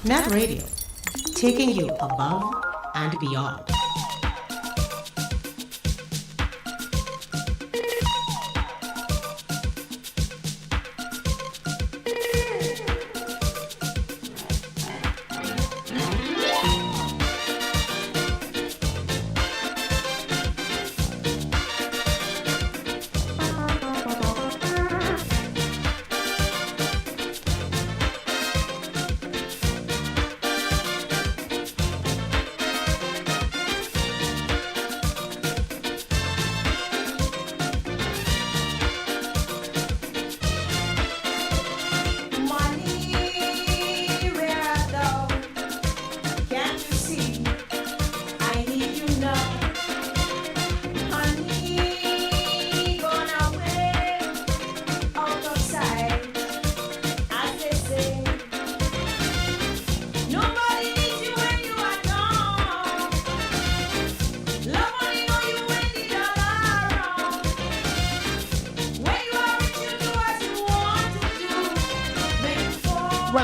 Nett Radio, taking you above and beyond.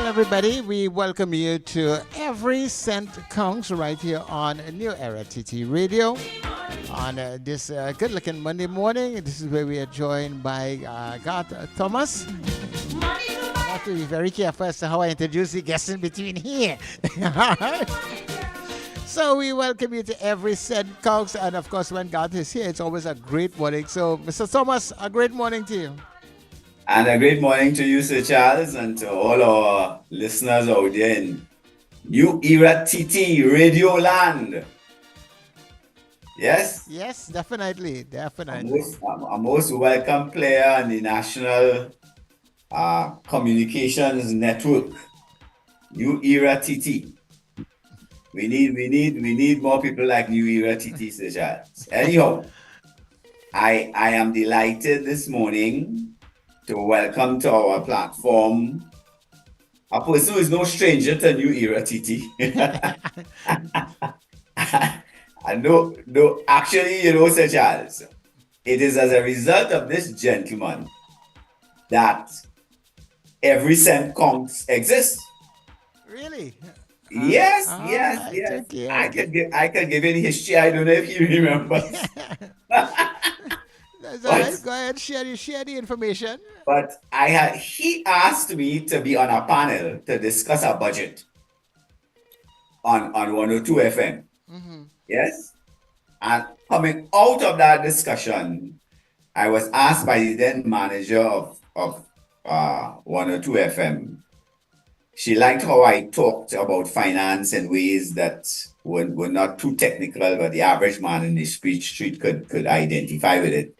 Everybody, we welcome you to Every Cent Counts right here on New Era TT Radio on this good-looking Monday morning. This is where we are joined by Garth Thomas. I have to be very careful as to how I introduce the guests in between here. So we welcome you to Every Cent Counts, and of course when Garth is here, it's always a great morning. So Mr. Thomas, a great morning to you. And a great morning to you, Sir Charles, and to all our listeners out there in New Era TT Radio Land. Yes? Yes, definitely. A most welcome player in the National Communications Network, New Era TT. We need more people like New Era TT, Sir Charles. Anyhow, I am delighted this morning to welcome to our platform a person who is no stranger to New Era TT. And no, actually, Sir Charles, it is as a result of this gentleman that Every Cent Counts exists. Really? Yes. Okay. I can give any history. I don't know if you remember. That's all right. Go ahead, share the information. But he asked me to be on a panel to discuss a budget on 102 FM. Mm-hmm. Yes? And coming out of that discussion, I was asked by the then manager of 102 FM. She liked how I talked about finance in ways that were not too technical, but the average man in the street could identify with it.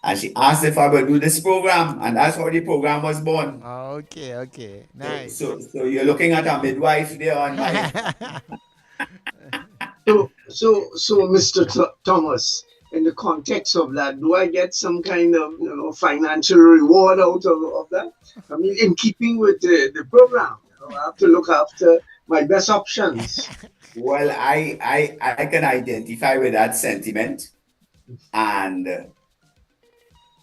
And she asked if I would do this program, and that's how the program was born. Okay. Nice. So you're looking at a midwife there on my... So Mr. Thomas, in the context of that, do I get some kind of financial reward out of that? I mean, in keeping with the program, I have to look after my best options. Well, I can identify with that sentiment, and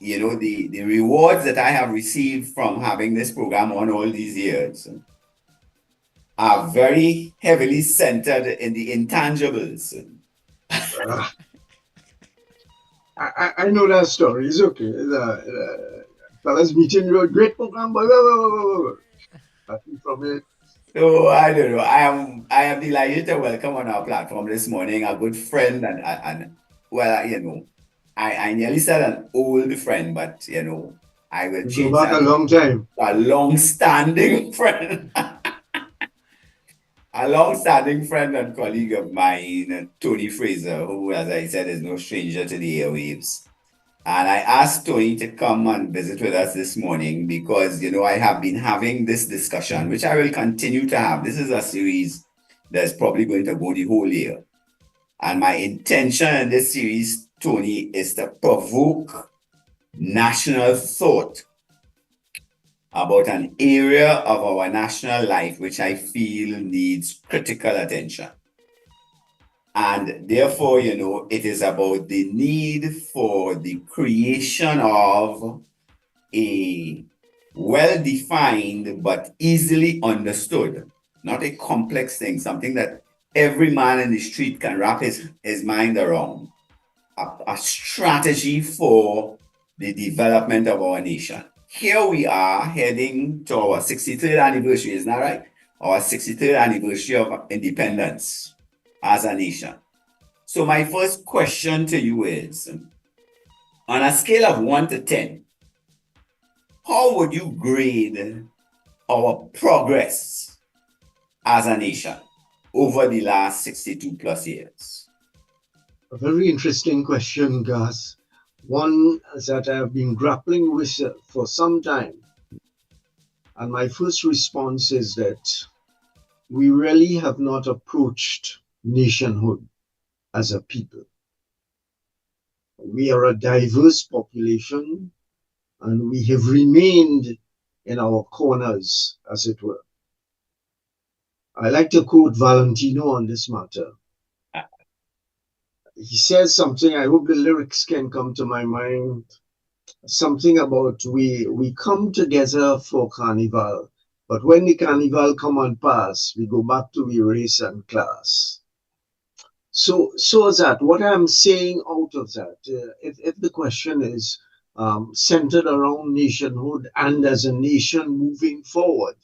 the rewards that I have received from having this program on all these years are very heavily centered in the intangibles. I know that story. It's okay. Fellas meeting you, a great program, but from it. So I don't know. I am delighted to welcome on our platform this morning a good friend and well, I nearly said an old friend, but I will change back that. A long time. A long-standing friend. A long-standing friend and colleague of mine, Tony Fraser, who, as I said, is no stranger to the airwaves. And I asked Tony to come and visit with us this morning because, I have been having this discussion, which I will continue to have. This is a series that's probably going to go the whole year. And my intention in this series, Tony, is to provoke national thought about an area of our national life which I feel needs critical attention. And therefore, it is about the need for the creation of a well-defined but easily understood not a complex thing, something that every man in the street can wrap his mind around. A strategy for the development of our nation. Here we are heading to our 63rd anniversary, isn't that right? Our 63rd anniversary of independence as a nation. So my first question to you is, on a scale of 1 to 10, how would you grade our progress as a nation over the last 62 plus years? A very interesting question, Garth. One that I have been grappling with for some time. And my first response is that we really have not approached nationhood as a people. We are a diverse population and we have remained in our corners, as it were. I like to quote Valentino on this matter. He says something, I hope the lyrics can come to my mind, something about we come together for carnival, but when the carnival come and pass, we go back to the race and class. So that what I'm saying out of that, if the question is centered around nationhood and as a nation moving forward,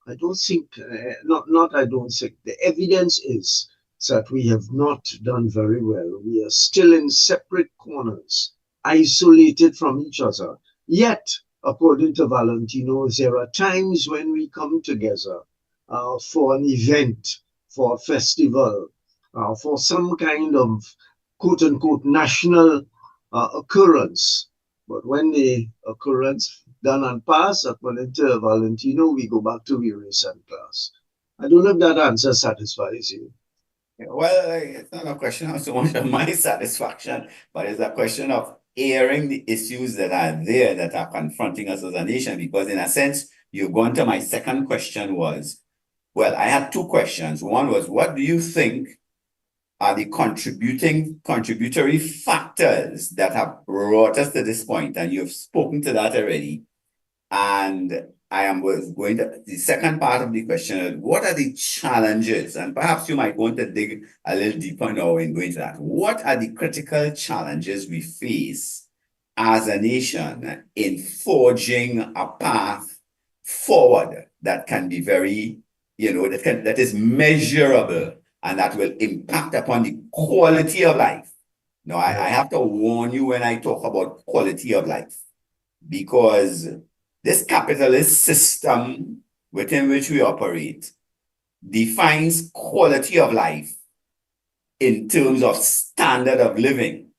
I don't think, not I don't think, the evidence is that we have not done very well. We are still in separate corners, isolated from each other. Yet, according to Valentino, there are times when we come together for an event, for a festival, for some kind of quote unquote national occurrence. But when the occurrence done and pass, according to Valentino, we go back to the race and class. I don't know if that answer satisfies you. Well, it's not a question of so much of my satisfaction, but it's a question of airing the issues that are there that are confronting us as a nation. Because in a sense, you've gone to my second question was, well, I had two questions. One was, what do you think are the contributory factors that have brought us to this point? And you've spoken to that already. And was going to the second part of the question, what are the challenges? And perhaps you might want to dig a little deeper now in going to that. What are the critical challenges we face as a nation in forging a path forward that can be very, that is measurable and that will impact upon the quality of life? Now, I have to warn you when I talk about quality of life, because this capitalist system within which we operate defines quality of life in terms of standard of living.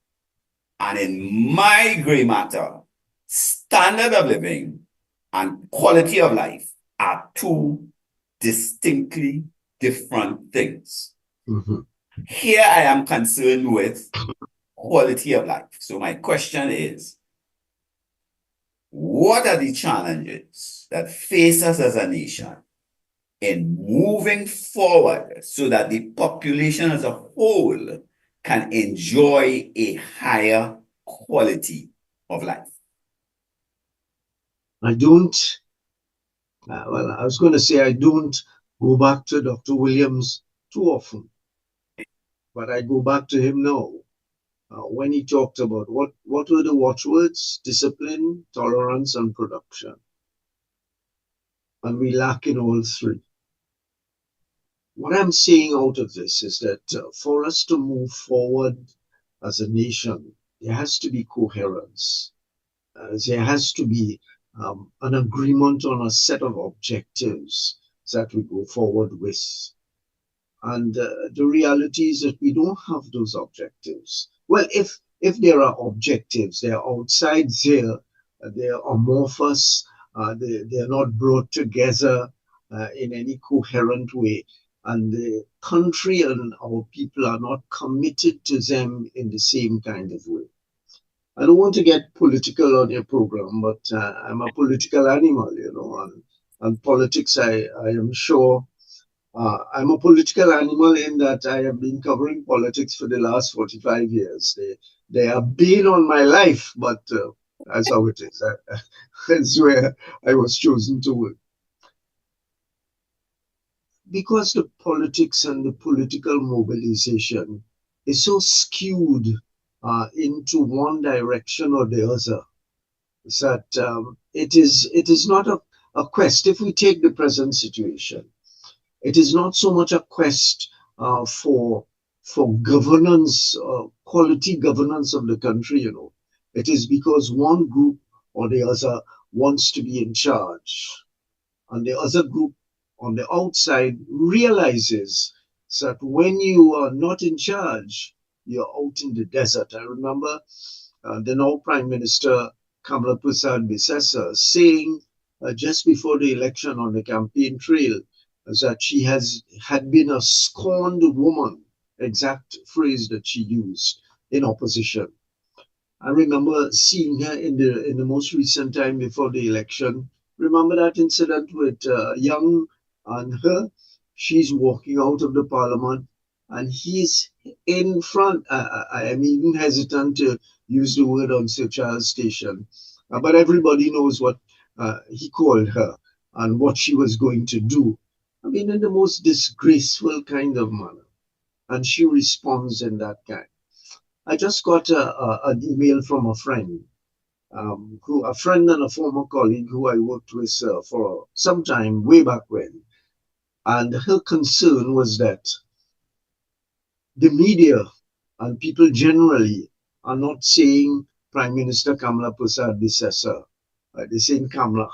And in my gray matter, standard of living and quality of life are two distinctly different things. Mm-hmm. Here I am concerned with quality of life. So my question is, what are the challenges that face us as a nation in moving forward so that the population as a whole can enjoy a higher quality of life? I don't, well, I was going to say I don't go back to Dr. Williams too often, but I go back to him now. When he talked about what were the watchwords? Discipline, tolerance, and production. And we lack in all three. What I'm saying out of this is that for us to move forward as a nation, there has to be coherence. There has to be an agreement on a set of objectives that we go forward with. And the reality is that we don't have those objectives. Well, if there are objectives, they're outside there, they're amorphous, they're not brought together in any coherent way. And the country and our people are not committed to them in the same kind of way. I don't want to get political on your program, but I'm a political animal, and politics, I am sure. I'm a political animal in that I have been covering politics for the last 45 years. They have been on my life, but that's how it is. That's where I was chosen to work. because the politics and the political mobilization is so skewed into one direction or the other, that it is not a quest. If we take the present situation, it is not so much a quest for governance, quality governance of the country. It is because one group or the other wants to be in charge, and the other group on the outside realizes that when you are not in charge, you're out in the desert. I remember the now Prime Minister Kamala Prasad Bisesa saying just before the election on the campaign trail that she had been a scorned woman, exact phrase that she used in opposition. I remember seeing her in the most recent time before the election. Remember that incident with Young and her? She's walking out of the parliament and he's in front. I am even hesitant to use the word on Sir Charles Station, but everybody knows what he called her and what she was going to do. I mean, in the most disgraceful kind of manner. And she responds in that kind. I just got an email from a friend, a friend and a former colleague who I worked with for some time way back when, and her concern was that the media and people generally are not saying Prime Minister Kamala Prasad Bisesa. They're saying Kamala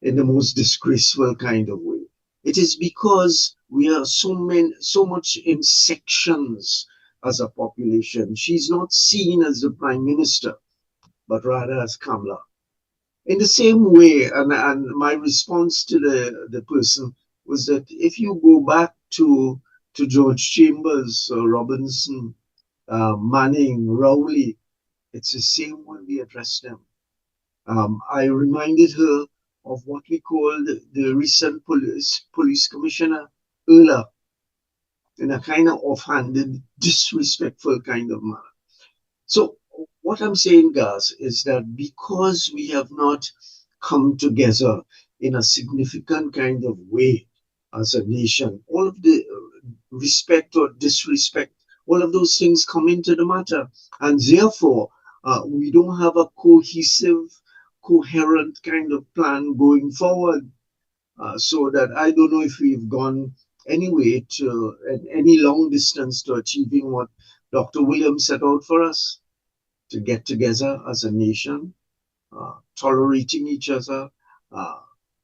in the most disgraceful kind of way. It is because we are so much in sections as a population. She's not seen as the Prime Minister, but rather as Kamala. In the same way, and my response to the person was that if you go back to George Chambers, Robinson, Manning, Rowley, it's the same way we address them. I reminded her of what we call the recent police commissioner, Erla, in a kind of offhanded, disrespectful kind of manner. So what I'm saying, guys, is that because we have not come together in a significant kind of way as a nation, all of the respect or disrespect, all of those things come into the matter. And therefore, we don't have a cohesive, coherent kind of plan going forward. So that I don't know if we've gone anyway to any long distance to achieving what Dr. Williams set out for us, to get together as a nation, tolerating each other, uh,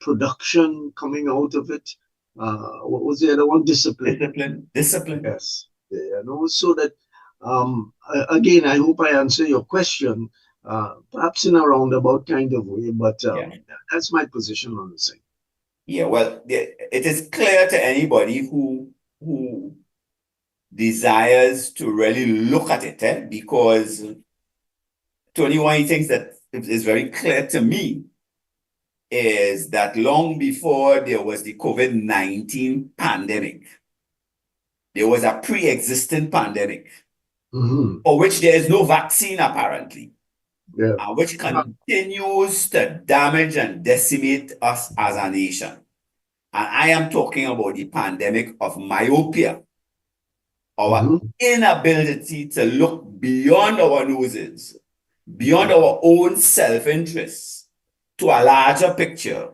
production coming out of it. What was the other one? Discipline. Discipline. Yes. So that, again, I hope I answer your question, perhaps in a roundabout kind of way, but that's my position on the thing. Yeah, well, it is clear to anybody who desires to really look at it, because Tony, one of the things that is very clear to me is that long before there was the COVID-19 pandemic, there was a pre-existing pandemic for which there is no vaccine apparently, which continues to damage and decimate us as a nation. And I am talking about the pandemic of myopia, our inability to look beyond our noses, beyond our own self-interest, to a larger picture.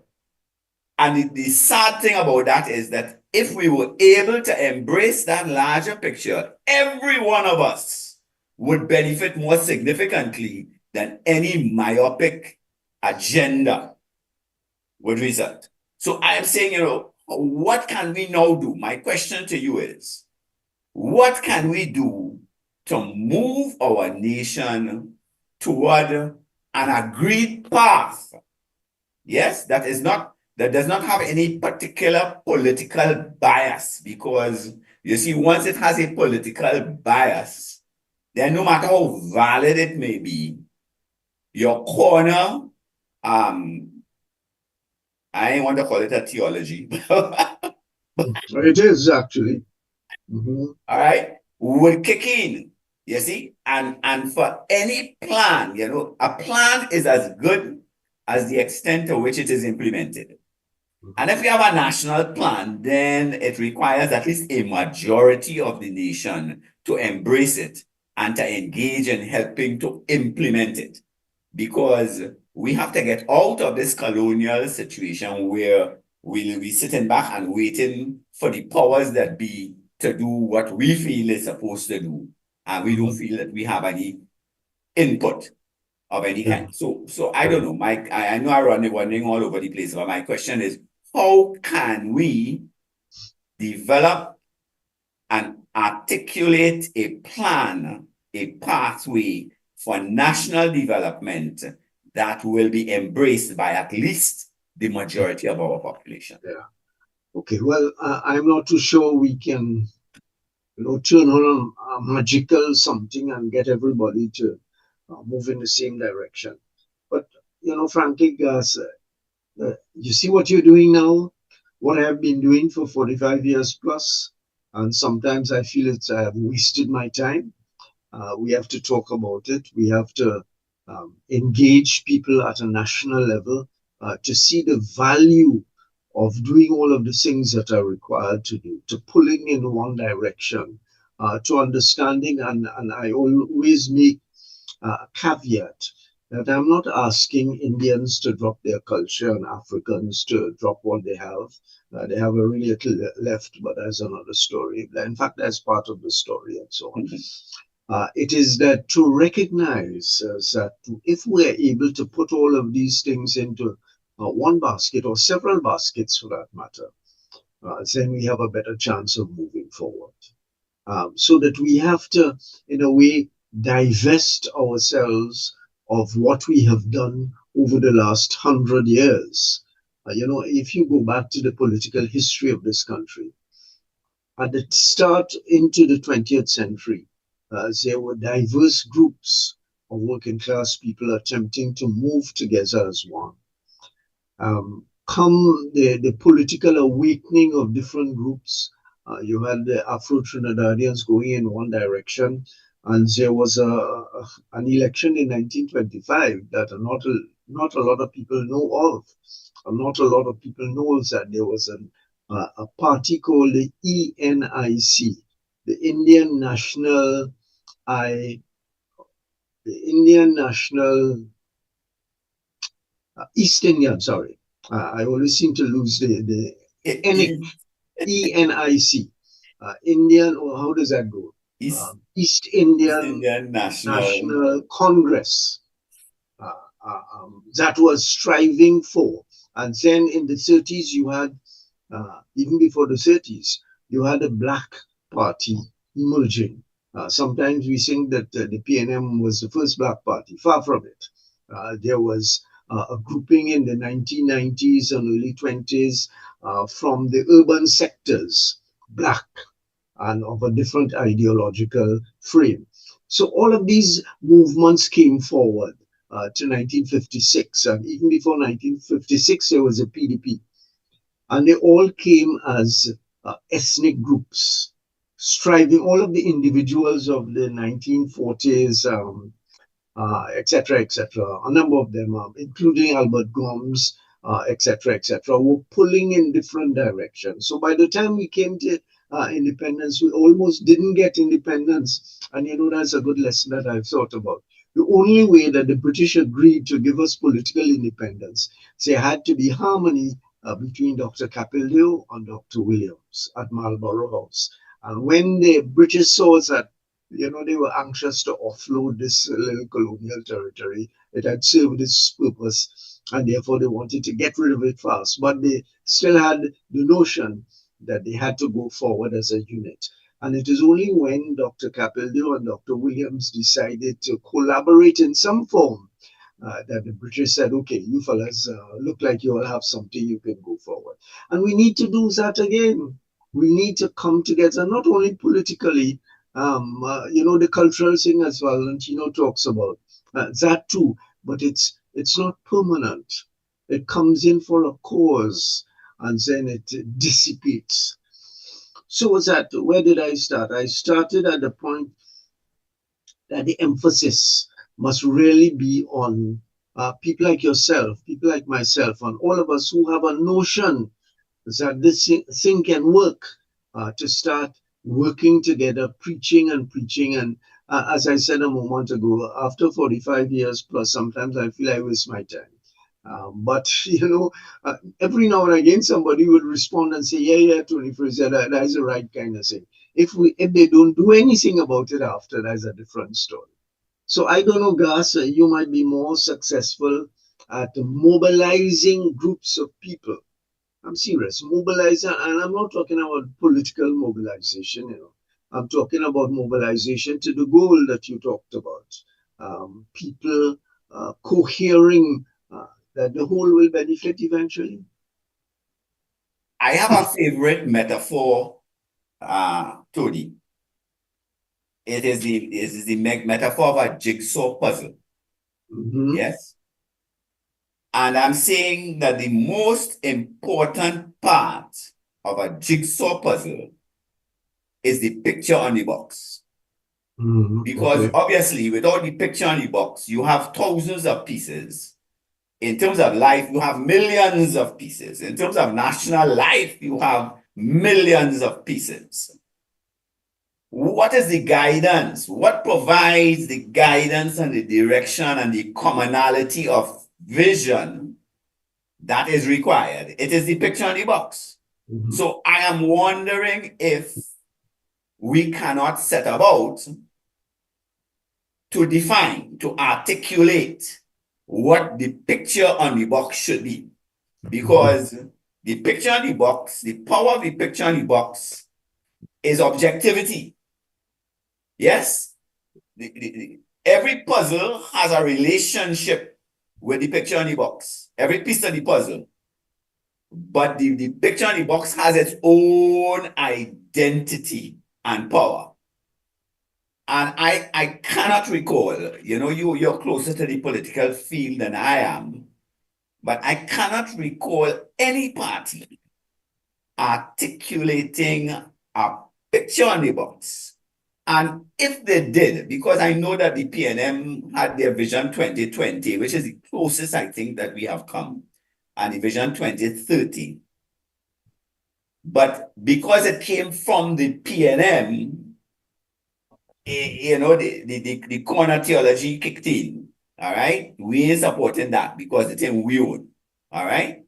And the sad thing about that is that if we were able to embrace that larger picture, every one of us would benefit more significantly than any myopic agenda would result. So I am saying, what can we now do? My question to you is, what can we do to move our nation toward an agreed path? Yes, that does not have any particular political bias, because you see, once it has a political bias, then no matter how valid it may be, your corner, I ain't want to call it a theology. It is actually. All right, will kick in, you see, and for any plan, a plan is as good as the extent to which it is implemented. And if we have a national plan, then it requires at least a majority of the nation to embrace it and to engage in helping to implement it. Because we have to get out of this colonial situation where we'll be sitting back and waiting for the powers that be to do what we feel is supposed to do. And we don't Mhm. feel that we have any input of any Yeah. kind. So I don't know, Mike. I know I run wandering all over the place, but my question is, how can we develop and articulate a plan, a pathway for national development that will be embraced by at least the majority of our population? Yeah. Okay. Well, I'm not too sure we can, turn on a magical something and get everybody to move in the same direction. But frankly, guys, you see what you're doing now, what I've been doing for 45 years plus, and sometimes I feel I have wasted my time. We have to talk about it. We have to engage people at a national level to see the value of doing all of the things that are required to do, to pulling in one direction, to understanding. And I always make caveat that I'm not asking Indians to drop their culture and Africans to drop what they have. They have a really little left, but that's another story. In fact, that's part of the story and so on. It is that to recognize that if we're able to put all of these things into one basket or several baskets for that matter, then we have a better chance of moving forward. So that we have to, in a way, divest ourselves of what we have done over the last 100 years. If you go back to the political history of this country, at the start into the 20th century, there were diverse groups of working class people attempting to move together as one. Come the political awakening of different groups, you had the Afro Trinidadians going in one direction, and there was an election in 1925 that not a lot of people know of. Not a lot of people knows that there was a party called the ENIC, the Indian National I, the Indian National East Indian. Sorry, I always seem to lose the ENIC, ENIC, Indian. Or how does that go? East, East East Indian Indian National. National Congress. That was striving for. And then in the 30s, you had, even before the 30s, you had a black party emerging. Sometimes we think that the PNM was the first black party. Far from it. There was a grouping in the 1990s and early 20s from the urban sectors, black and of a different ideological frame. So all of these movements came forward to 1956, and even before 1956, there was a PDP, and they all came as ethnic groups, striving. All of the individuals of the 1940s, etc., etc. A number of them, including Albert Gomes, etc., etc., were pulling in different directions. So by the time we came to independence, we almost didn't get independence. And that's a good lesson that I've thought about. The only way that the British agreed to give us political independence, there had to be harmony between Dr. Capildeo and Dr. Williams at Marlborough House. And when the British saw that they were anxious to offload this little colonial territory. It had served its purpose, and therefore they wanted to get rid of it fast. But they still had the notion that they had to go forward as a unit. And it is only when Dr. Capildeo and Dr. Williams decided to collaborate in some form that the British said, okay, you fellas look like you all have something, you can go forward. And we need to do that again. We need to come together, not only politically, the cultural thing as Valentino talks about, that too, but it's not permanent. It comes in for a cause and then it dissipates. So where did I start? I started at the point that the emphasis must really be on people like yourself, people like myself, and all of us who have a notion that this thing can work, to start working together, preaching and preaching. And as I said a moment ago, after 45 years plus, sometimes I feel I waste my time. But every now and again somebody would respond and say, "Yeah, yeah, Tony Fraser, that's the right kind of thing." If they don't do anything about it after, that's a different story. So I don't know, Gus, you might be more successful at mobilizing groups of people. I'm serious, mobilizing, and I'm not talking about political mobilization. I'm talking about mobilization to the goal that you talked about. People cohering, that the whole will benefit eventually. I have a favorite metaphor, Tony. It is the metaphor of a jigsaw puzzle. Mm-hmm. Yes. And I'm saying that the most important part of a jigsaw puzzle is the picture on the box. Mm-hmm. Because Okay. obviously, without the picture on the box, you have thousands of pieces. In terms of life, you have millions of pieces. In terms of national life, you have millions of pieces. What is the guidance? What provides the guidance and the direction and the commonality of vision that is required? It is the picture on the box. Mm-hmm. So I am wondering if we cannot set about to define, to articulate what the picture on the box should be. Because the picture on the box, the power of the picture on the box is objectivity. Yes? Every puzzle has a relationship with the picture on the box. Every piece of the puzzle. But the picture on the box has its own identity and power. And I cannot recall, you're closer to the political field than I am, but I cannot recall any party articulating a picture on the box. And if they did, because I know that the PNM had their Vision 2020, which is the closest I think that we have come, and the Vision 2030. But because it came from the PNM, the corner theology kicked in. All right. We ain't supporting that because it's in we own. All right.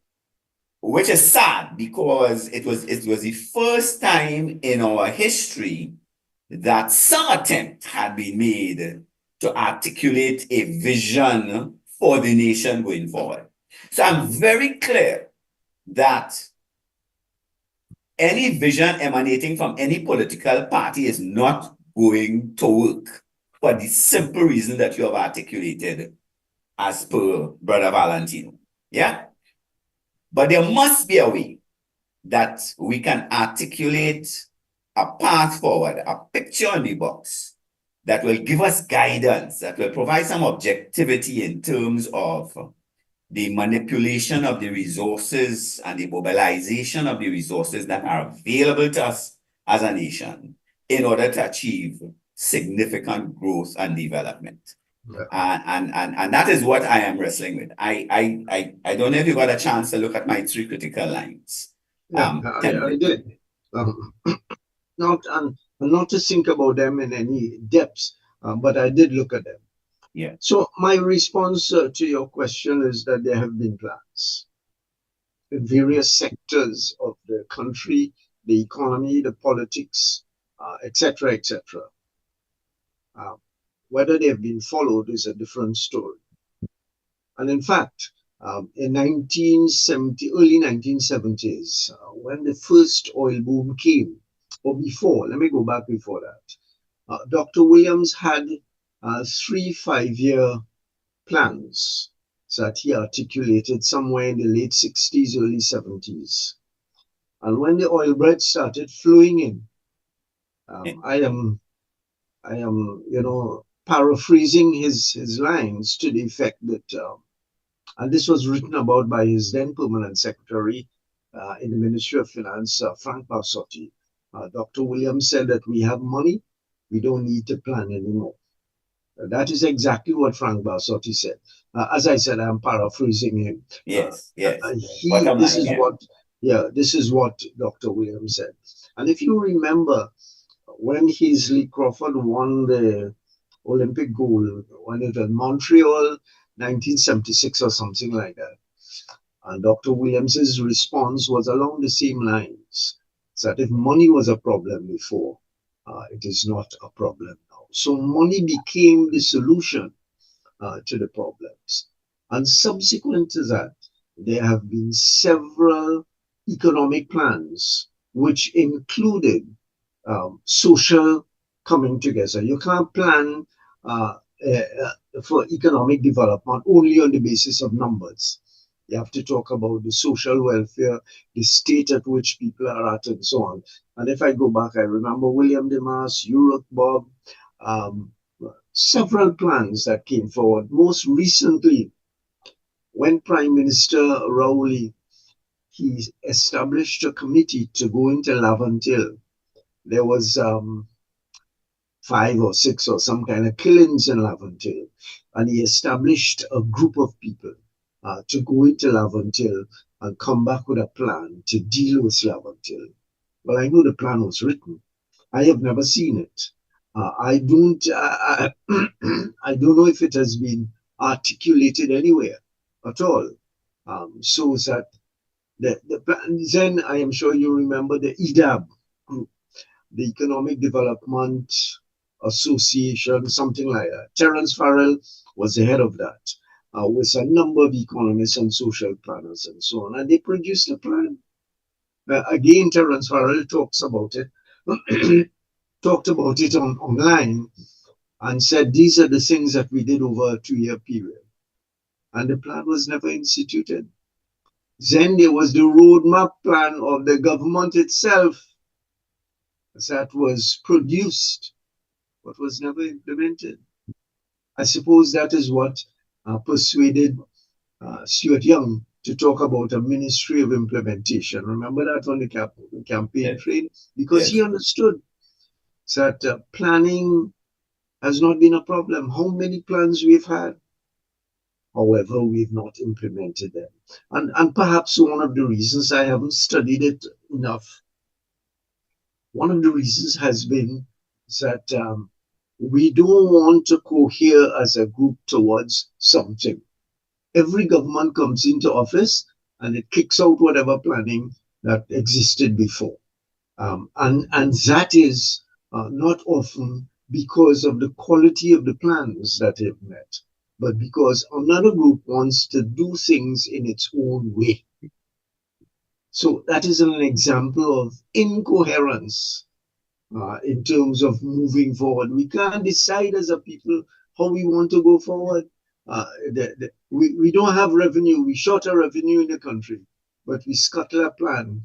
Which is sad because it was the first time in our history that some attempt had been made to articulate a vision for the nation going forward. So I'm very clear that any vision emanating from any political party is not going to work for the simple reason that you have articulated as per Brother Valentino. Yeah? But there must be a way that we can articulate a path forward, a picture on the box that will give us guidance, that will provide some objectivity in terms of the manipulation of the resources and the mobilization of the resources that are available to us as a nation in order to achieve significant growth and development. Yeah. And that is what I am wrestling with. I don't know if you got a chance to look at my 3 critical lines. Yeah, I did. Not to think about them in any depth, but I did look at them. Yeah. So my response to your question is that there have been plans in various sectors of the country, the economy, the politics, etc., etc. Whether they have been followed is a different story. And in fact, in 1970, early 1970s, when the first oil boom came, or before, let me go back before that, Dr. Williams had 3 5-year plans that he articulated somewhere in the late 60s, early 70s. And when the oil bread started flowing in, I am, paraphrasing his lines to the effect that, and this was written about by his then permanent secretary in the Ministry of Finance, Frank Barsotti. Dr. Williams said that we have money, we don't need to plan anymore. That is exactly what Frank Barsotti said. As I said, I'm paraphrasing him. Yes, yes. He, Bottom this line, is yeah. what, yeah, this is what Dr. Williams said. And if you remember, when Hazley Crawford won the Olympic gold, when it was Montreal 1976 or something like that, and Dr. Williams's response was along the same lines, that if money was a problem before, it is not a problem now. So money became the solution to the problems. And subsequent to that, there have been several economic plans which included social coming together. You can't plan for economic development only on the basis of numbers. You have to talk about the social welfare, the state at which people are at, and so on. And if I go back, I remember William Demas, Uruk Bob, um, several plans that came forward. Most recently, when Prime Minister Rowley he established a committee to go into Laventille. There was 5 or 6 or some kind of killings in Laventille, and he established a group of people to go into Laventille and come back with a plan to deal with Laventille. Well, I know the plan was written. I have never seen it. I don't. I don't know if it has been articulated anywhere at all. So that the plan. Then I am sure you remember the EDAB group, the Economic Development Association, something like that. Terence Farrell was the head of that, with a number of economists and social planners and so on, and they produced a plan. Again, Terence Farrell talks about it. Talked about it online and said these are the things that we did over a 2 year period. And the plan was never instituted. Then there was the roadmap plan of the government itself that was produced but was never implemented. I suppose that is what persuaded Stuart Young to talk about a ministry of implementation. Remember that on the campaign Yes, trail? Because he yes. understood that planning has not been a problem. How many plans we've had, however, we've not implemented them. And perhaps one of the reasons I haven't studied it enough, one of the reasons has been that we don't want to cohere as a group towards something. Every government comes into office and it kicks out whatever planning that existed before. And that is not often because of the quality of the plans that they've met, but because another group wants to do things in its own way. So that is an example of incoherence in terms of moving forward. We can't decide as a people how we want to go forward. We don't have revenue. We short a revenue in the country, but we scuttle a plan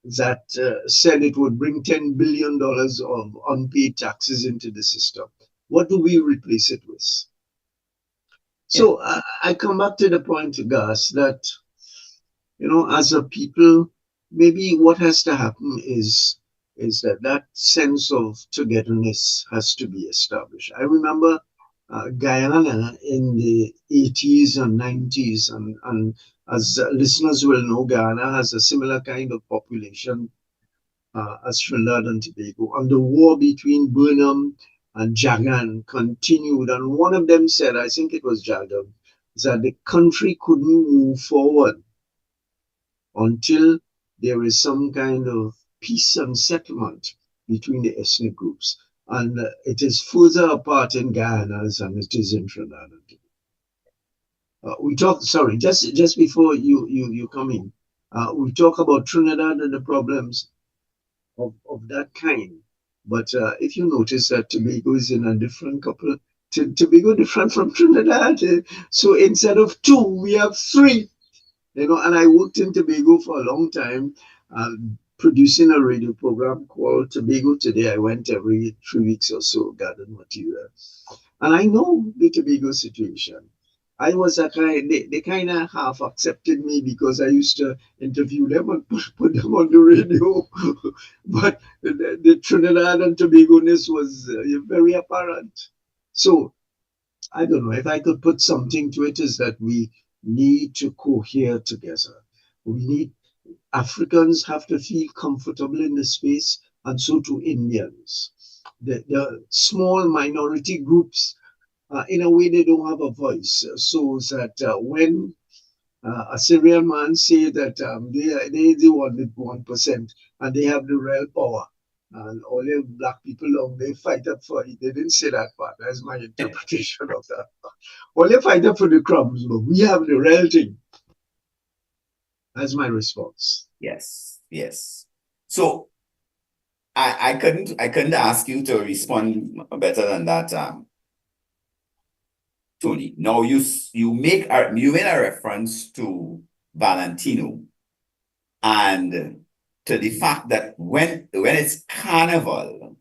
that said it would bring $10 billion of unpaid taxes into the system. What do we replace it with? Yeah. So I come back to the point, Gus, that as a people, maybe what has to happen is that sense of togetherness has to be established. I remember Guyana in the 80s and 90s, and as listeners will know, Guyana has a similar kind of population as Trinidad and Tobago. And the war between Burnham and Jagan continued. And one of them said, I think it was Jagan, that the country couldn't move forward until there is some kind of peace and settlement between the ethnic groups. And it is further apart in Guyana than it is in Trinidad and Tobago. We talk, sorry, just before you come in, we talk about Trinidad and the problems of that kind. But if you notice that Tobago is in a different couple, Tobago different from Trinidad. So instead of 2, we have 3. And I worked in Tobago for a long time, producing a radio program called Tobago Today. I went every 3 weeks or so, gathered material. And I know the Tobago situation. I was a kind, they kind of half accepted me because I used to interview them and put them on the radio. But the Trinidad and Tobago ness was very apparent. So I don't know, if I could put something to it, is that we need to cohere together. We need Africans have to feel comfortable in the space, and so do Indians. The small minority groups, in a way, they don't have a voice. So that when a Syrian man say that they the one with 1% and they have the real power, and all the black people long they fight up for it. They didn't say that part. That's my interpretation of that. All they fight up for the crumbs, but we have the real thing. That's my response. Yes, yes. So I couldn't ask you to respond better than that, Tony. Now you made a reference to Valentino and to the fact that when it's carnival,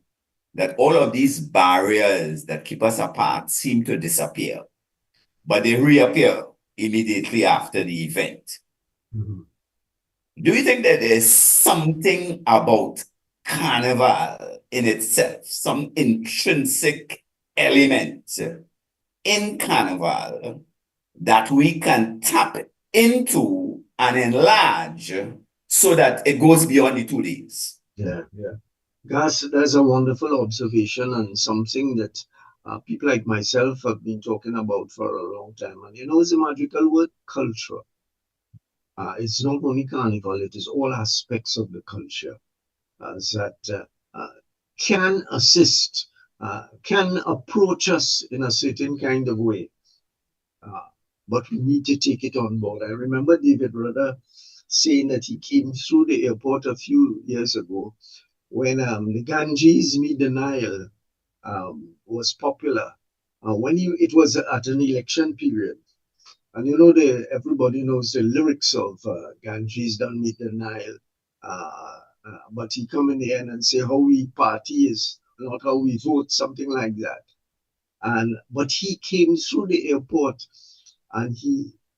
that all of these barriers that keep us apart seem to disappear, but they reappear immediately after the event. Mm-hmm. Do you think that there's something about carnival in itself, some intrinsic element in carnival that we can tap into and enlarge so that it goes beyond the 2 days? Yeah, yeah. Gus, that's a wonderful observation and something that people like myself have been talking about for a long time. And it's a magical word, culture. It's not only carnival, it is all aspects of the culture that can assist, can approach us in a certain kind of way. But we need to take it on board. I remember David Rudder saying that he came through the airport a few years ago when the Ganges meet the Nile was popular. It was at an election period. And everybody knows the lyrics of Ganges don't meet the Nile. But he come in the end and say how we party is not how we vote, something like that. But he came through the airport and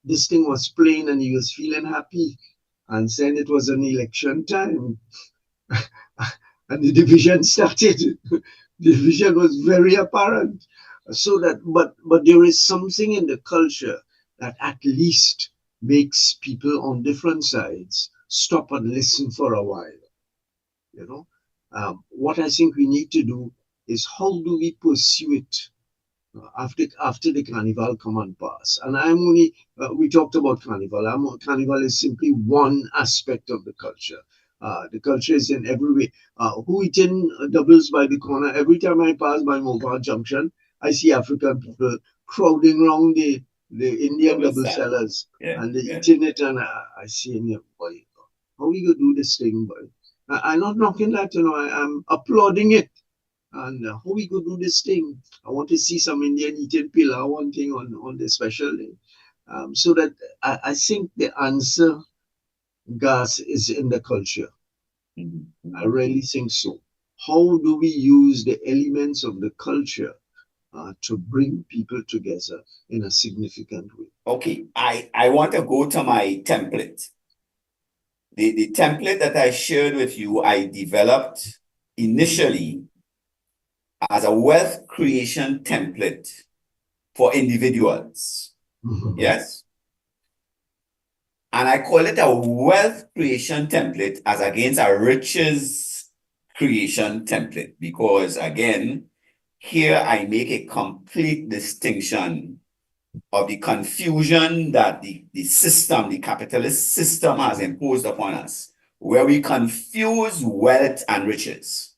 this thing was playing and he was feeling happy and saying it was an election time. And the division started. The division was very apparent. But there is something in the culture that at least makes people on different sides stop and listen for a while. What I think we need to do is how do we pursue it after the carnival come and pass. And we talked about carnival. Carnival is simply one aspect of the culture. The culture is in every way. Who eating doubles by the corner? Every time I pass by Mobile Junction, I see African people crowding around the Indian double sellers. Yeah, And they yeah. eating it, and I see him, boy, how we gonna do this thing, boy? I'm not knocking that, I'm applauding it. And how we could do this thing? I want to see some Indian eating pilau, one thing on the special day. So that I think the answer, Gas, is in the culture. Mhm. I really think so. How do we use the elements of the culture to bring people together in a significant way? Okay, I want to go to my template. The template that I shared with you, I developed initially as a wealth creation template for individuals. Mhm. Yes? And I call it a wealth creation template as against a riches creation template because, again, here I make a complete distinction of the confusion that the system, the capitalist system has imposed upon us, where we confuse wealth and riches.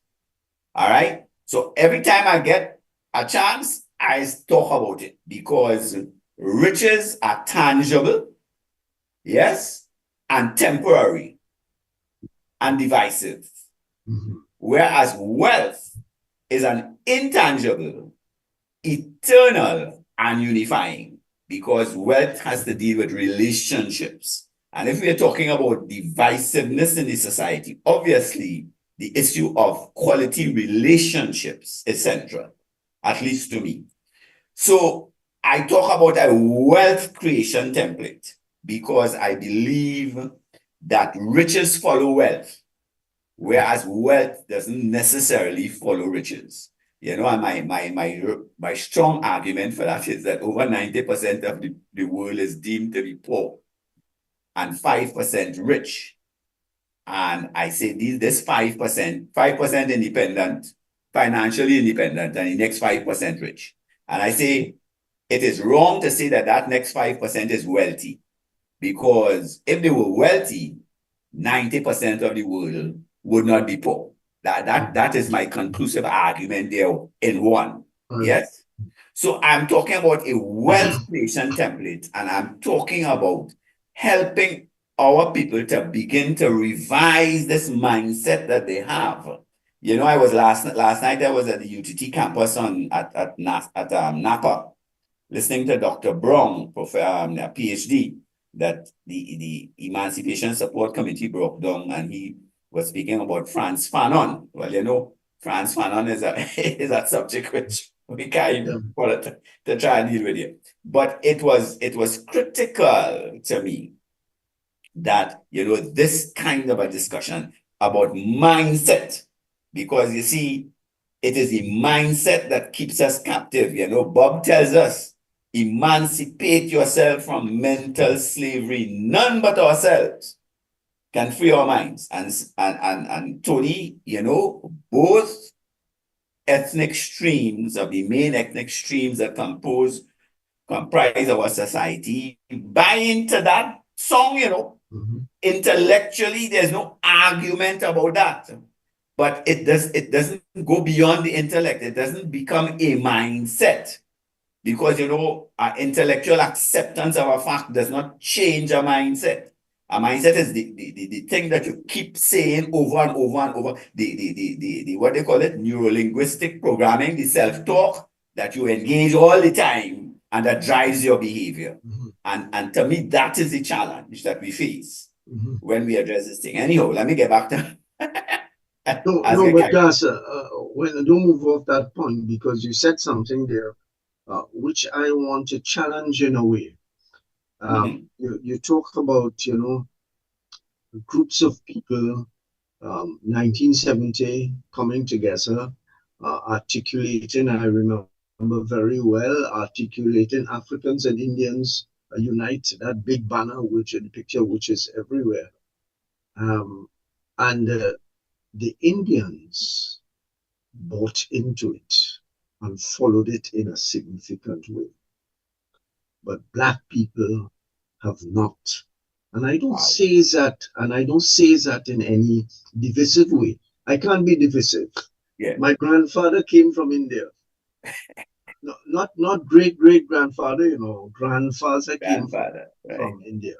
All right? So every time I get a chance, I talk about it because riches are tangible, yes, and temporary and divisive. Mhm. Whereas wealth is an intangible, eternal, and unifying because wealth has to deal with relationships. And if we're talking about divisiveness in the society, obviously the issue of quality relationships is central, at least to me. So I talk about a wealth creation template because I believe that riches follow wealth, whereas wealth doesn't necessarily follow riches. You know, and my strong argument for that is that over 90% of the world is deemed to be poor and 5% rich. And I say this 5% independent, financially independent, and the next 5% rich. And I say it is wrong to say that that next 5% is wealthy, because if they were wealthy, 90% of the world would not be poor. That is my conclusive argument there in one. Yes. So I'm talking about a wealth creation template, and I'm talking about helping our people to begin to revise this mindset that they have. You know, I was last night I was at the UTT campus at Napa, listening to Dr. Brown, a PhD, that the Emancipation Support Committee broke down, and he was speaking about Frantz Fanon. Well, you know, Frantz Fanon is a is a subject which we can't even put it to try and deal with it. But it was critical to me that, you know, this kind of a discussion about mindset, because you see, it is the mindset that keeps us captive. You know, Bob tells us, emancipate yourself from mental slavery. None but ourselves can free our minds. And Tony, you know, both ethnic streams of the main ethnic streams that comprise our society buy into that song, you know. Intellectually, there's no argument about that. But it doesn't go beyond the intellect. It doesn't become a mindset, because, you know, our intellectual acceptance of a fact does not change a mindset. A mindset is the thing that you keep saying over and over and over. The what they call it, neuro-linguistic programming, the self-talk that you engage all the time and that drives your behavior. And to me, that is the challenge that we face when we address this thing. Anyhow, let me get back to but Garth, when don't move off that point, because you said something there, which I want to challenge in a way. You talk about, you know, groups of people, 1970 coming together, articulating, I remember very well, articulating Africans and Indians unite, that big banner, which in the picture, which is everywhere. And the Indians bought into it and followed it in a significant way. But Black people have not. And I don't say that, in any divisive way. I can't be divisive. Yeah. My grandfather came from India. Not great grandfather, you know, grandfather came from India.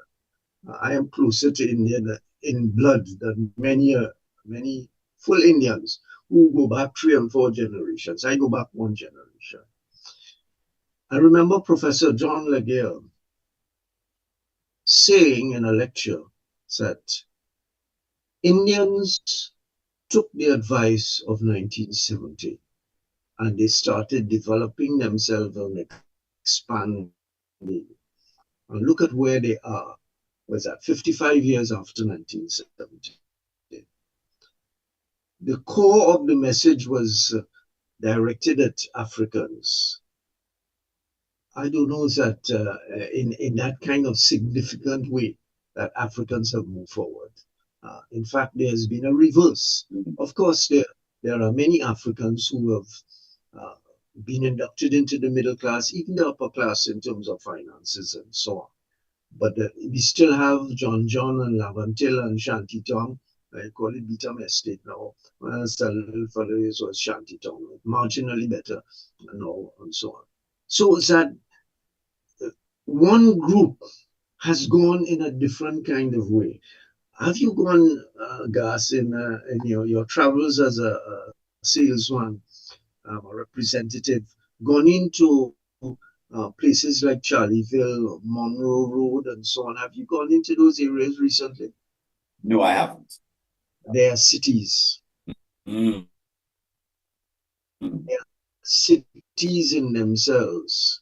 I am closer to India in blood than many full Indians who go back 3 and 4 generations. I go back 1 generation. I remember Professor John Legale saying in a lecture that Indians took the advice of 1970 and they started developing themselves and expanding. And look at where they are. Was that 55 years after 1970? The core of the message was directed at Africans. I don't know that in that kind of significant way that Africans have moved forward. In fact, there has been a reverse. Of course, there are many Africans who have been inducted into the middle class, even the upper class in terms of finances and so on. But we still have John and Lavantil and Shantytown. I call it Beatam Estate now. For the years was Shantytown, marginally better and so on. So that one group has gone in a different kind of way. Have you gone, Garth, in your travels as a salesman, a representative, gone into places like Charlieville, Monroe Road, and so on? Have you gone into those areas recently? No, I haven't. They are cities. They are cities in themselves.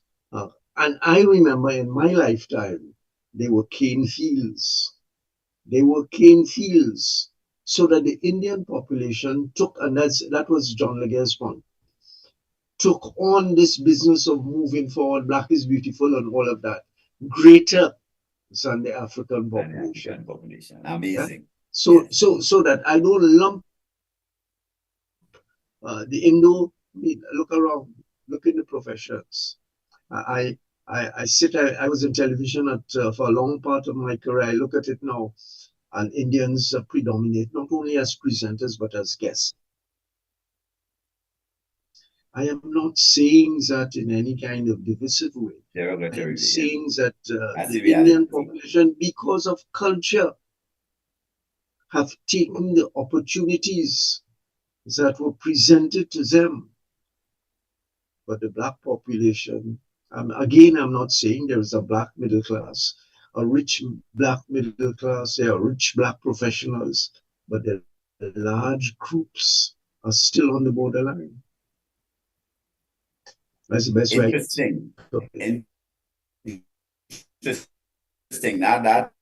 And I remember in my lifetime, they were cane fields. They were cane fields, so that the Indian population took, and that was John Legale's point. took on this business of moving forward, Black is beautiful and all of that, greater than the African And the population. African population. Yeah? Amazing. So, Yes. so that I don't lump the Indo. I mean, look around, look in the professions. I I sit. I was in television for a long part of my career. I look at it now, and Indians predominate not only as presenters but as guests. I am not saying that in any kind of divisive way. I Derogatory am way, yeah. saying that That's the the reality. Indian population, because of culture, have taken the opportunities that were presented to them. But the Black population, again, I'm not saying there is a Black middle class, a rich Black middle class, there are rich Black professionals, but the large groups are still on the borderline. That's the best way. Interesting. Interesting. Now that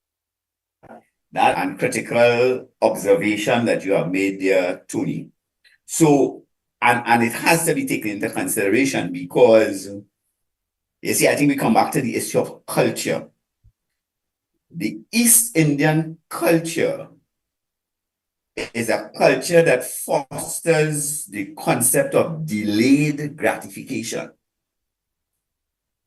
and critical observation that you have made there, Tony. So, and it has to be taken into consideration because you see, I think we come back to the issue of culture. The East Indian culture is a culture that fosters the concept of delayed gratification.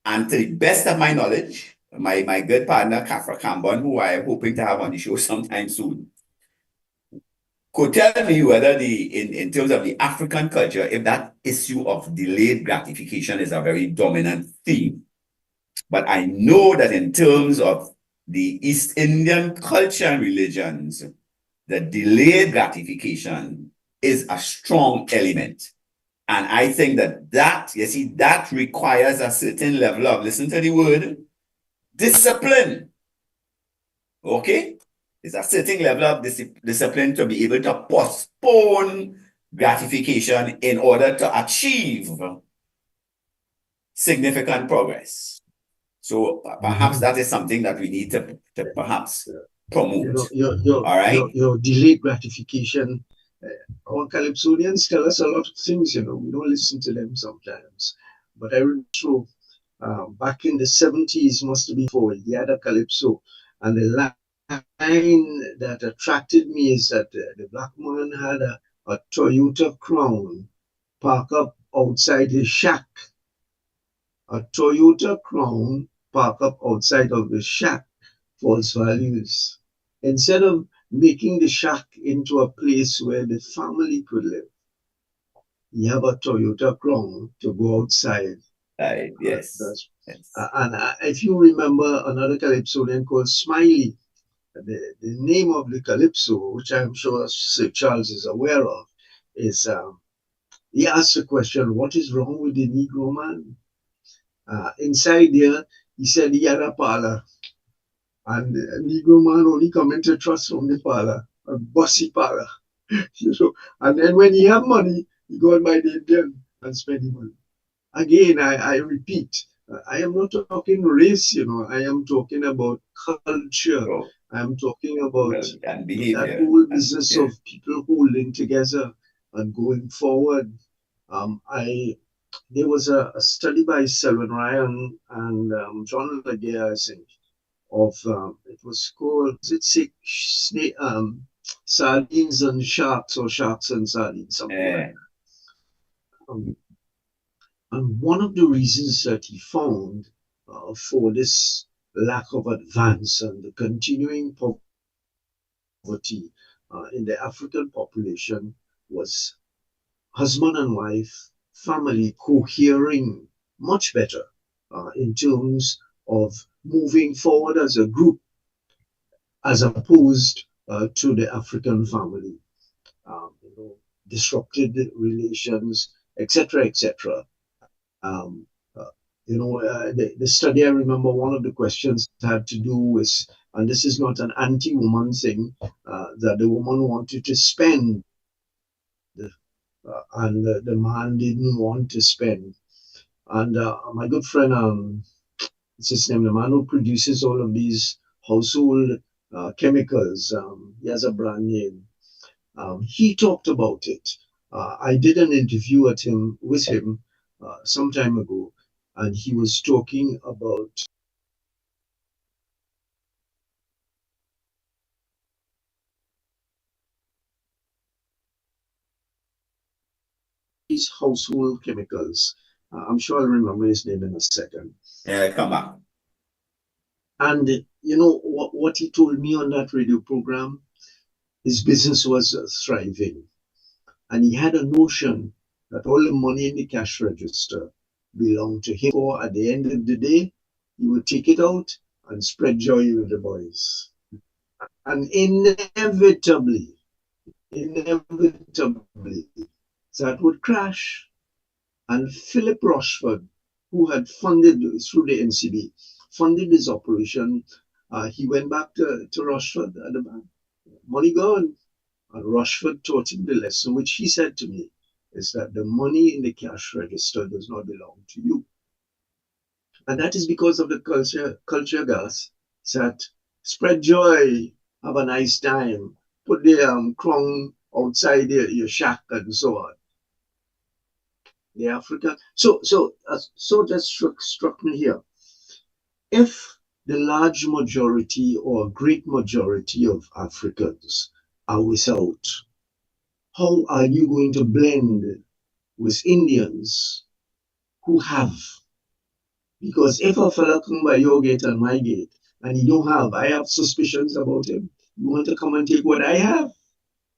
And to the best of my knowledge, my good partner, Kafra Kambon, who I am hoping to have on the show sometime soon, could tell me whether in terms of the African culture, if that issue of delayed gratification is a very dominant theme. But I know that in terms of the East Indian culture and religions, the delayed gratification is a strong element. And I think that, you see, that requires a certain level of, listen to the word, discipline. Okay? It's a certain level of discipline to be able to postpone gratification in order to achieve significant progress. So perhaps that is something that we need to perhaps promote. All right? Your delayed gratification. Our Calypsonians tell us a lot of things, we don't listen to them sometimes. But I remember true, back in the 70s, must have been for the other Calypso, and the line that attracted me is that the Black man had a Toyota Crown parked up outside his shack. A Toyota Crown parked up outside of the shack. False values. Instead of making the shack into a place where the family could live, you have a Toyota Crown to go outside. Yes. Yes. And if you remember another Calypsonian called Smiley, the name of the Calypso, which I'm sure Sir Charles is aware of, is he asked the question, what is wrong with the Negro man? Inside there, he said he had a parlor. And the Negro man only come into trust from the parlor, a bossy parlor. And then when he have money, he go and buy the Indian and spend the money. Again, I repeat, I am not talking race, I am talking about culture. Oh. I am talking about and behavior. That whole business of people holding together and going forward. There was a study by Selwyn Ryan and John Laguerre, I think, of it was called, sardines and sharks, or sharks and sardines, something like that. And one of the reasons that he found for this lack of advance and the continuing poverty in the African population was husband and wife, family cohering much better in terms of moving forward as a group, as opposed to the African family. Disrupted relations, etc., etc. The study, I remember one of the questions had to do with, and this is not an anti-woman thing, that the woman wanted to spend, and the man didn't want to spend. And my good friend, what's his name, the man who produces all of these household chemicals, he has a brand name. He talked about it. I did an interview with him some time ago, and he was talking about these household chemicals. I'm sure I'll remember his name in a second. Yeah, come back. And you know what he told me on that radio program? His business was thriving, and he had a notion that all the money in the cash register belonged to him. Or at the end of the day, he would take it out and spread joy with the boys. And inevitably, that would crash. And Philip Rochford, who had funded through the NCB, funded this operation, he went back to Rochford at the bank. Money gone. And Rochford taught him the lesson, which he said to me, is that the money in the cash register does not belong to you. And that is because of the culture gas that spread joy, have a nice time, put the crown outside your shack and so on. The African. So that struck me here. If the large majority or great majority of Africans are without, how are you going to blend with Indians who have? Because if a fella come by your gate and my gate and he don't have, I have suspicions about him. You want to come and take what I have?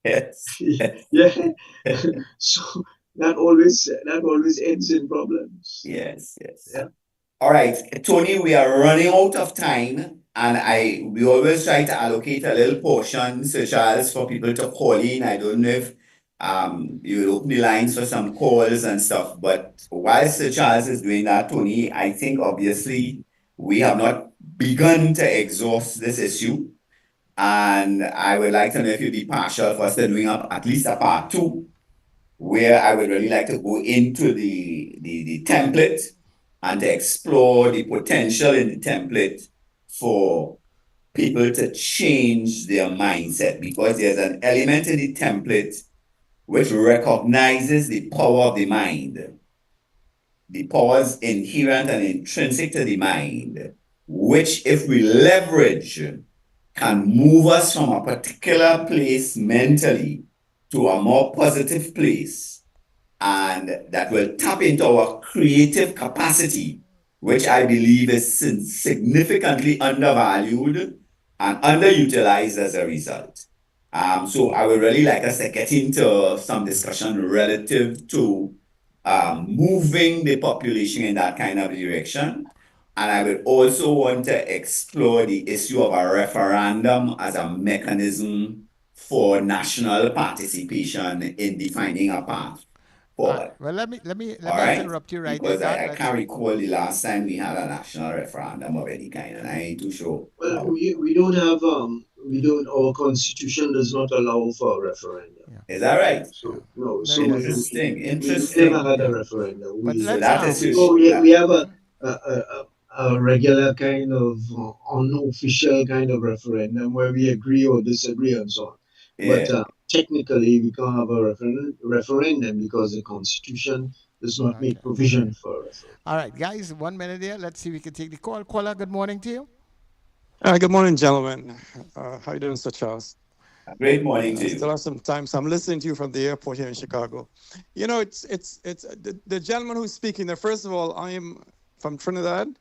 Yes. Yeah. So that always ends in problems. Yes, yes. Yeah. All right, Tony, we are running out of time, and we always try to allocate a little portion, Sir Charles, for people to call in. I don't know if you open the lines for some calls and stuff, but while Sir Charles is doing that, Tony, I think obviously we have not begun to exhaust this issue, and I would like to know if you'd be partial for us to doing up at least a part two, where I would really like to go into the template and to explore the potential in the template for people to change their mindset, because there's an element in the template which recognizes the power of the mind, the powers inherent and intrinsic to the mind, which, if we leverage, can move us from a particular place mentally to a more positive place, and that will tap into our creative capacity, which I believe is significantly undervalued and underutilized as a result. So I would really like us to get into some discussion relative to moving the population in that kind of direction. And I would also want to explore the issue of a referendum as a mechanism for national participation in defining a path forward. Well, let All me right? interrupt you right there, Because Garth. I Let's. can't recall the last time we had a national referendum of any kind, and I ain't too sure Well, how. we don't have we don't our constitution does not allow for a referendum. Yeah. Is that right? Yeah. So no, No, it so doesn't. we never Interesting. had a Yeah. referendum. But We So let's that is no, we that. have a regular kind of unofficial kind of referendum where we agree or disagree and so on. But Yeah. technically, we can't have a referendum because the constitution does not Okay. make provision for a referendum. All right, guys. 1 minute there. Let's see if we can take the call. Caller, good morning to you. Good morning, gentlemen. How you doing, Sir Charles? Great morning to I still you. have some time, so I'm listening to you from the airport here in Chicago. You know, it's the gentleman who's speaking there. First of all, I am from Trinidad.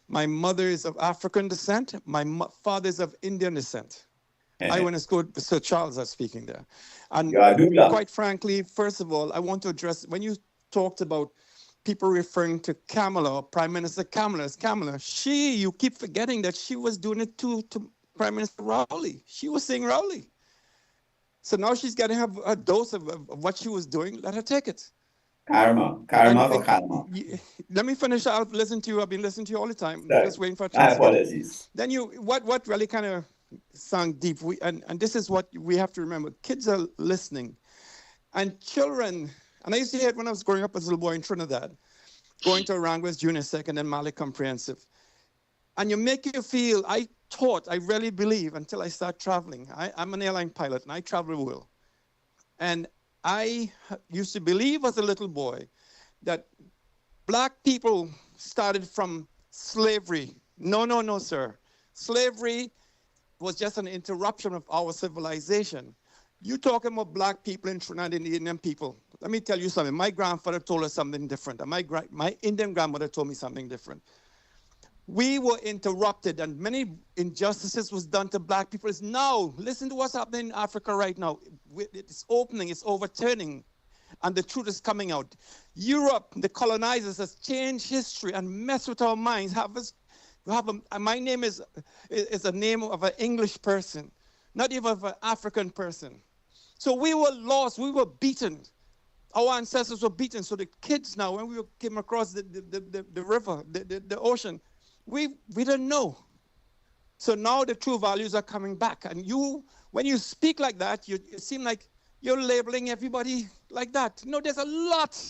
My mother is of African descent. My father is of Indian descent. I went to school with Sir Charles that's speaking there. And You are doing quite frankly, first of all, I want to address when you talked about people referring to Kamala, Prime Minister Kamala as Kamala. You keep forgetting that she was doing it to Prime Minister Rowley. She was saying Rowley. So now she's getting a dose of what she was doing. Let her take it. karma And for karma. let me finish out. Listen to you. I've been listening to you all the time. Sorry. Just waiting for a My chance to get it. apologies. Then what really kind of sunk deep. And this is what we have to remember. Kids are listening. And children, and I used to hear it when I was growing up as a little boy in Trinidad, going to Aranguez Junior Second and Malik Comprehensive. And you make you feel, I really believe until I start traveling. I'm an airline pilot and I travel the world. And I used to believe as a little boy that Black people started from slavery. No, no, no, sir. Slavery was just an interruption of our civilization. You talking about black people in Trinidad and Indian people. Let me tell you something. My grandfather told us something different. And my Indian grandmother told me something different. We were interrupted and many injustices was done to black people. It's now, listen to what's happening in Africa right now. It's opening, it's overturning, and the truth is coming out. Europe, the colonizers, has changed history and messed with our minds. My name is a name of an English person, not even of an African person. So we were lost, we were beaten. Our ancestors were beaten. So the kids now, when we came across the river, the ocean, we didn't know. So now the true values are coming back. And when you speak like that, it seems like you're labeling everybody like that. No, there's a lot.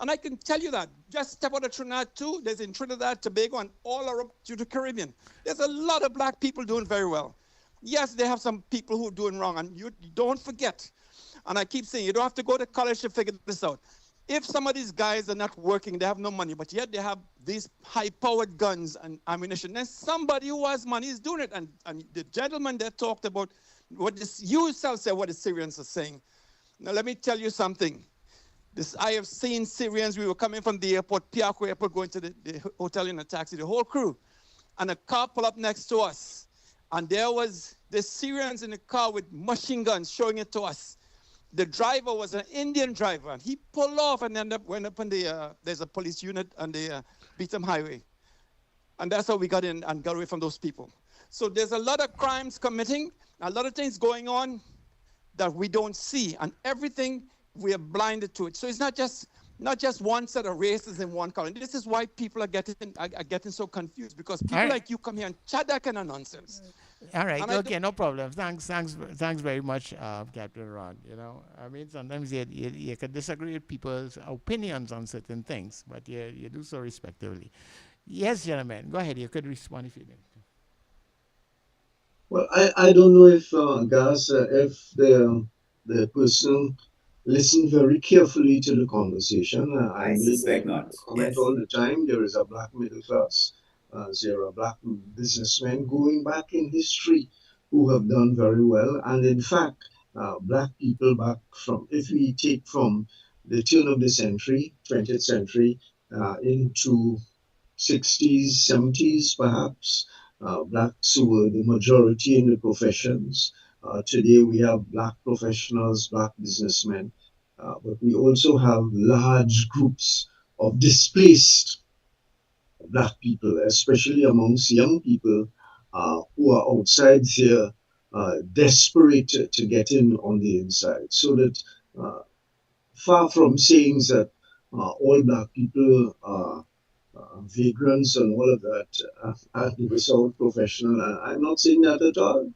And I can tell you that. Just step out of Trinidad too. There's in Trinidad, Tobago, and all around to the Caribbean. There's a lot of black people doing very well. Yes, they have some people who are doing wrong. And you don't forget. And I keep saying, you don't have to go to college to figure this out. If some of these guys are not working, they have no money, but yet they have these high-powered guns and ammunition, then somebody who has money is doing it. And the gentleman that talked about you yourself said what the Syrians are saying. Now, let me tell you something. I have seen Syrians. We were coming from the airport, Piako Airport, going to the hotel in a taxi, the whole crew. And a car pulled up next to us. And there was the Syrians in the car with machine guns showing it to us. The driver was an Indian driver. And he pulled off and went up on there's a police unit on the Beetham Highway. And that's how we got in and got away from those people. So there's a lot of crimes committing, a lot of things going on that we don't see. And everything, we are blinded to it. So it's not just one set of races in one color. This is why people are getting so confused, because people like you come here and chat that kind of nonsense. All right. Okay, no problem. Thanks very much, Captain Ron. I mean, sometimes you can disagree with people's opinions on certain things, but you do so respectively. Yes, gentlemen, go ahead. You could respond if you need to. Well, I don't know if Garth, if the person listened very carefully to the conversation. I suspect not. Comment Yes. all the time. There is a black middle class. There are black businessmen going back in history who have done very well. And in fact, black people back from, if we take from the turn of the century, 20th century, into 60s, 70s perhaps, blacks were the majority in the professions. Today we have black professionals, black businessmen, but we also have large groups of displaced black people, especially amongst young people who are outside here, desperate to get in on the inside. So that far from saying that all black people are vagrants and all of that are without professional, I'm not saying that at all.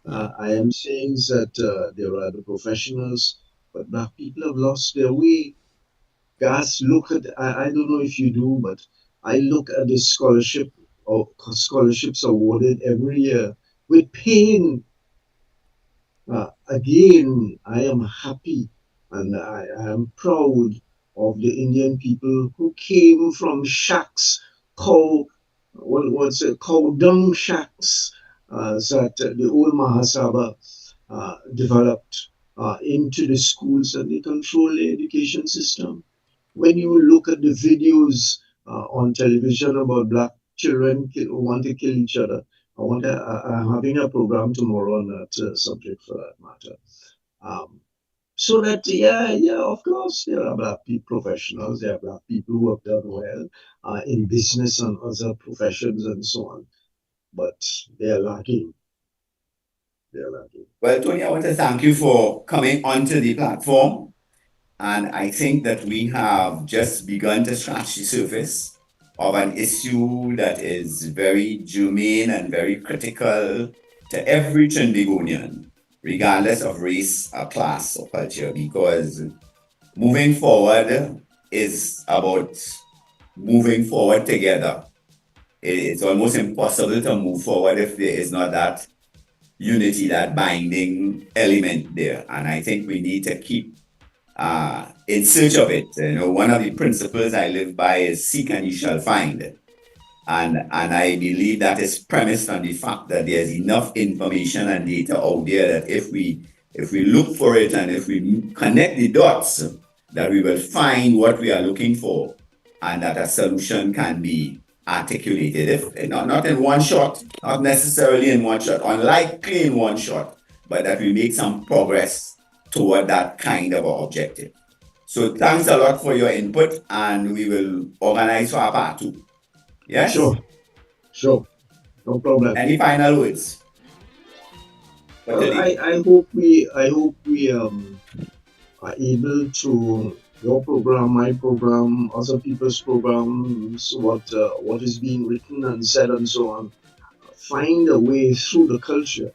I am saying that there are the professionals, but black people have lost their way. Guys, look at, I don't know if you do, but I look at the scholarships awarded every year with pain. Again, I am happy and I am proud of the Indian people who came from shacks, cow dung shacks that the old Mahasabha developed into the schools, and they control the education system. When you look at the videos on television about black children who want to kill each other, I'm having a program tomorrow on that subject for that matter. So that, of course, there are black people professionals, there are black people who have done well in business and other professions and so on, but they are lacking. Well, Tony, I want to thank you for coming onto the platform. And I think that we have just begun to scratch the surface of an issue that is very germane and very critical to every Trinbagonian, regardless of race or class or culture, because moving forward is about moving forward together. It's almost impossible to move forward if there is not that unity, that binding element there. And I think we need to keep in search of it. One of the principles I live by is seek and you shall find. And I believe that is premised on the fact that there's enough information and data out there that if we look for it and if we connect the dots, that we will find what we are looking for and that a solution can be articulated. If not in one shot, not necessarily in one shot, unlikely in one shot, but that we make some progress toward that kind of objective. So thanks a lot for your input, and we will organize for our part two. Yes? Sure. No problem. Any final words? Well, I hope we are able to, your program, my program, other people's programs, what is being written and said and so on, find a way through the culture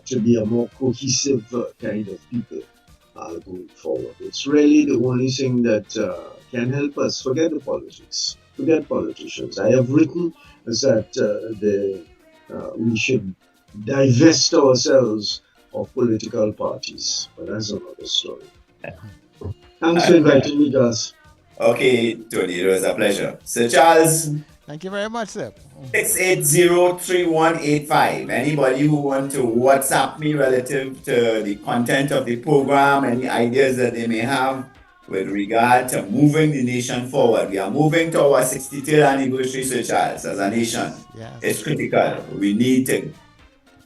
to be a more cohesive kind of people going forward. It's really the only thing that can help us. Forget the politics. Forget politicians. I have written that we should divest ourselves of political parties, but that's another story. Thanks for inviting me, Garth. Okay, Tony, it was a pleasure. Sir Charles, Thank you very much, sir. 680-3185. Anybody who want to WhatsApp me relative to the content of the program, any ideas that they may have with regard to moving the nation forward. We are moving to our 63rd anniversary, Sir Charles, as a nation. Yes. It's critical. We need to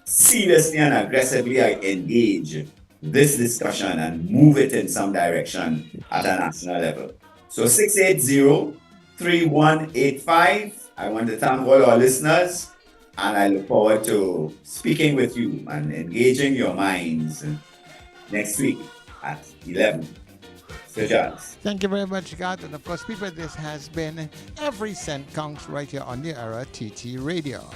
seriously and aggressively engage this discussion and move it in some direction at a national level. So 680-3185. I want to thank all our listeners, and I look forward to speaking with you and engaging your minds next week at 11. Sir Charles. Thank you very much, Garth. And of course, people, this has been Every Cent Counts right here on New Era TT Radio.